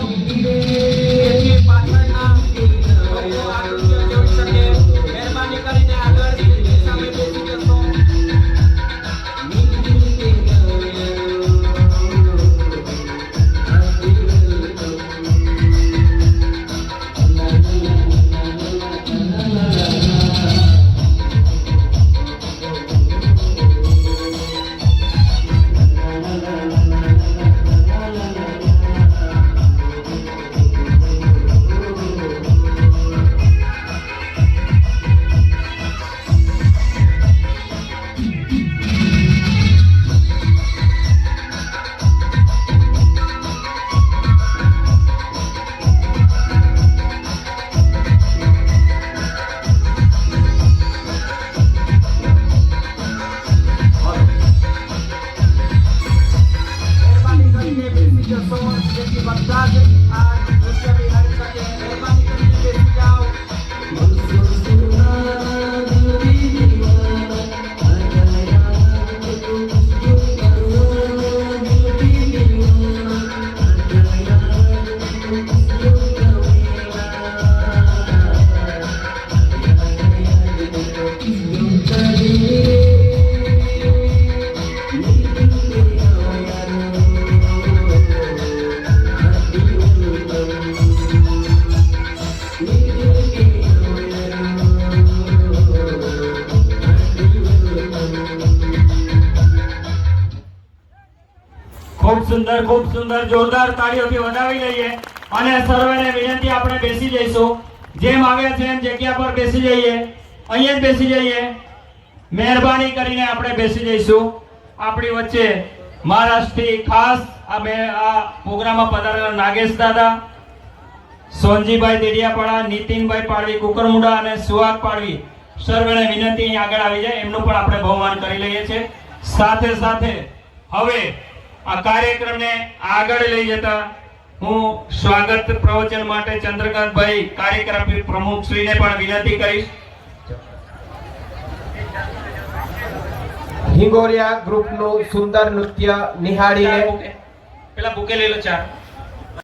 એની પાછળના લોકો આ નૃત્ય જોઈ શકે. મહેરબાની કરીને આગળ સામે બેસી જશો. જેથી બધા જ આ નૃત્ય નિહાળી શકે. મહેરબાની કરીને બેસી જાઓ. ખૂબ સુંદર જોરદાર તાળીઓથી વધાવી લઈએ અને સર્વેને વિનંતી આપણે બેસી જઈશું. જેમ આવ્યા છે એમ જગ્યા પર બેસી જઈએ. અહીંયા જ બેસી જઈએ. મહેરબાની કરીને આપણે બેસી જઈશું. આપણી વચ્ચે મહારાષ્ટ્રથી ખાસ આ પ્રોગ્રામમાં પધારેલા નાગેશ દાદા, સોનજીભાઈ દેડિયાપાડા, નીતિનભાઈ પાડવી કુકરમુંડા અને સુહાગ પાડવી સર્વેને વિનંતી અહીં આગળ આવી જાય. એમનું પણ આપણે બહુમાન કરી લઈએ છીએ. સાથે સાથે હવે આ કાર્યક્રમને આગળ લઈ જતા હું સ્વાગત પ્રવચન માટે ચંદ્રકાંતભાઈ કાર્યક્રમ પ્રમુખ શ્રીને પણ વિનંતી કરીશ. હિંગોરિયા ગ્રુપનું સુંદર નૃત્ય નિહાળીને પેલા બુકે લઈ લો ચાર.